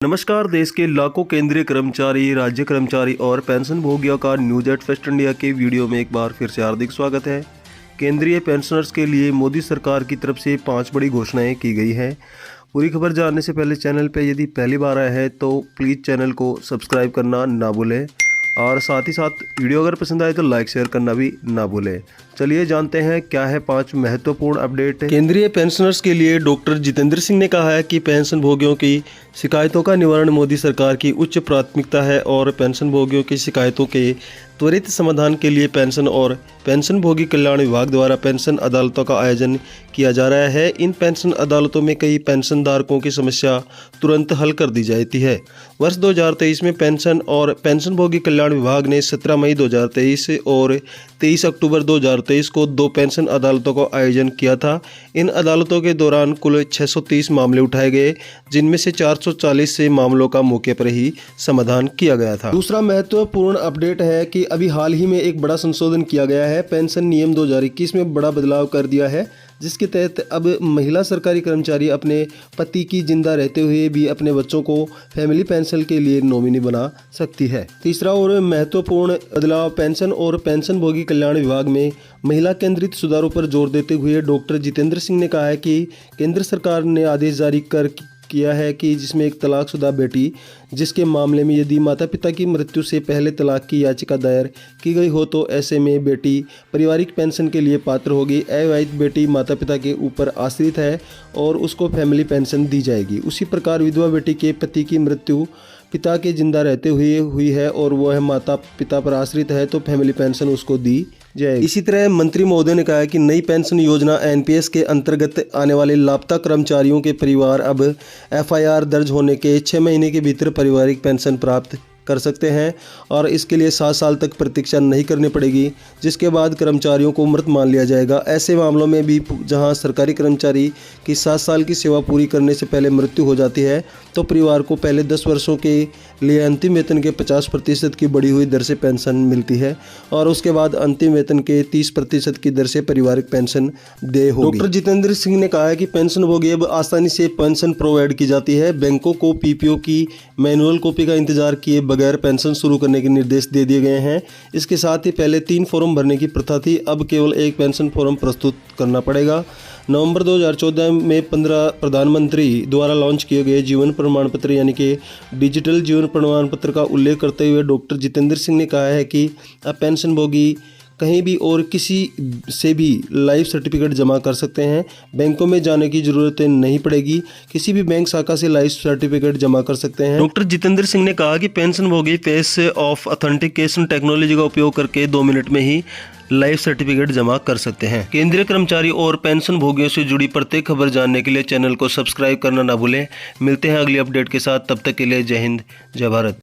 नमस्कार। देश के लाखों केंद्रीय कर्मचारी, राज्य कर्मचारी और पेंशन भोगियों का न्यूज एट फर्स्ट इंडिया के वीडियो में एक बार फिर से हार्दिक स्वागत है। केंद्रीय पेंशनर्स के लिए मोदी सरकार की तरफ से 5 बड़ी घोषणाएं की गई हैं। पूरी खबर जानने से पहले चैनल पर यदि पहली बार आया है तो प्लीज़ चैनल को सब्सक्राइब करना ना भूलें और साथ ही साथ वीडियो अगर पसंद आए तो लाइक शेयर करना भी ना भूलें। चलिए जानते हैं क्या है 5 महत्वपूर्ण अपडेट। केंद्रीय पेंशनर्स के लिए डॉक्टर जितेंद्र सिंह ने कहा है कि पेंशन भोगियों की शिकायतों का निवारण मोदी सरकार की उच्च प्राथमिकता है और पेंशन भोगियों की शिकायतों के त्वरित समाधान के लिए पेंशन और पेंशन भोगी कल्याण विभाग द्वारा पेंशन अदालतों का आयोजन किया जा रहा है। इन पेंशन अदालतों में कई पेंशन धारकों की समस्या तुरंत हल कर दी जाती है। वर्ष 2023 में पेंशन और पेंशन भोगी कल्याण विभाग ने 17 मई 2023 और 23 अक्टूबर 2023 को 2 पेंशन अदालतों का आयोजन किया था। इन अदालतों के दौरान कुल 630 मामले उठाए गए, जिनमें से 440 से मामलों का मौके पर ही समाधान किया गया था। दूसरा महत्वपूर्ण अपडेट है कि अभी हाल ही में एक बड़ा संशोधन किया गया है। पेंशन नियम 2021 में बड़ा बदलाव कर दिया है, जिसके तहत अब महिला सरकारी कर्मचारी अपने पति की जिंदा रहते हुए भी अपने बच्चों को फैमिली पेंशन के लिए नॉमिनी बना सकती है। तीसरा और महत्वपूर्ण बदलाव, पेंशन और पेंशन भोगी कल्याण विभाग में महिला केंद्रित सुधारों पर जोर देते हुए डॉक्टर जितेंद्र सिंह ने कहा है कि केंद्र सरकार ने आदेश जारी किया है कि जिसमें एक तलाकशुदा बेटी जिसके मामले में यदि माता पिता की मृत्यु से पहले तलाक की याचिका दायर की गई हो तो ऐसे में बेटी पारिवारिक पेंशन के लिए पात्र होगी। अविवाहित बेटी माता पिता के ऊपर आश्रित है और उसको फैमिली पेंशन दी जाएगी। उसी प्रकार विधवा बेटी के पति की मृत्यु पिता के जिंदा रहते हुए हुई है और वह माता पिता पर आश्रित है तो फैमिली पेंशन उसको दी जाएगी। इसी तरह मंत्री महोदय ने कहा कि नई पेंशन योजना एनपीएस के अंतर्गत आने वाले लापता कर्मचारियों के परिवार अब एफआईआर दर्ज होने के 6 महीने के भीतर पारिवारिक पेंशन प्राप्त कर सकते हैं और इसके लिए 7 साल तक प्रतीक्षा नहीं करनी पड़ेगी, जिसके बाद कर्मचारियों को मृत मान लिया जाएगा। ऐसे मामलों में भी जहां सरकारी कर्मचारी की 7 साल की सेवा पूरी करने से पहले मृत्यु हो जाती है तो परिवार को पहले 10 वर्षों के लिए अंतिम वेतन के 50% की बढ़ी हुई दर से पेंशन मिलती है और उसके बाद अंतिम वेतन के 30% की दर से पारिवारिक पेंशन देय होगी। डॉक्टर जितेंद्र सिंह ने कहा है कि पेंशन भोगी अब आसानी से पेंशन प्रोवाइड की जाती है। बैंकों को पीपीओ की मैनुअल कॉपी का इंतजार किए बगैर पेंशन शुरू करने के निर्देश दे दिए गए हैं। इसके साथ ही पहले 3 फॉर्म भरने की प्रथा थी, अब केवल 1 पेंशन फॉर्म प्रस्तुत करना पड़ेगा। नवंबर 2014 में 15 प्रधानमंत्री द्वारा लॉन्च किए गए जीवन प्रमाण पत्र यानी कि डिजिटल जीवन प्रमाण पत्र का उल्लेख करते हुए डॉक्टर जितेंद्र सिंह ने कहा है कि अब पेंशन भोगी कहीं भी और किसी से भी लाइफ सर्टिफिकेट जमा कर सकते हैं। बैंकों में जाने की जरूरत नहीं पड़ेगी, किसी भी बैंक शाखा से लाइफ सर्टिफिकेट जमा कर सकते हैं। डॉक्टर जितेंद्र सिंह ने कहा कि पेंशन भोगी फेस ऑफ ऑथेंटिकेशन टेक्नोलॉजी का उपयोग करके 2 मिनट में ही लाइफ सर्टिफिकेट जमा कर सकते हैं। केंद्रीय कर्मचारी और पेंशन भोगियों से जुड़ी प्रत्येक खबर जानने के लिए चैनल को सब्सक्राइब करना ना भूलें। मिलते हैं अगली अपडेट के साथ, तब तक के लिए जय हिंद, जय भारत।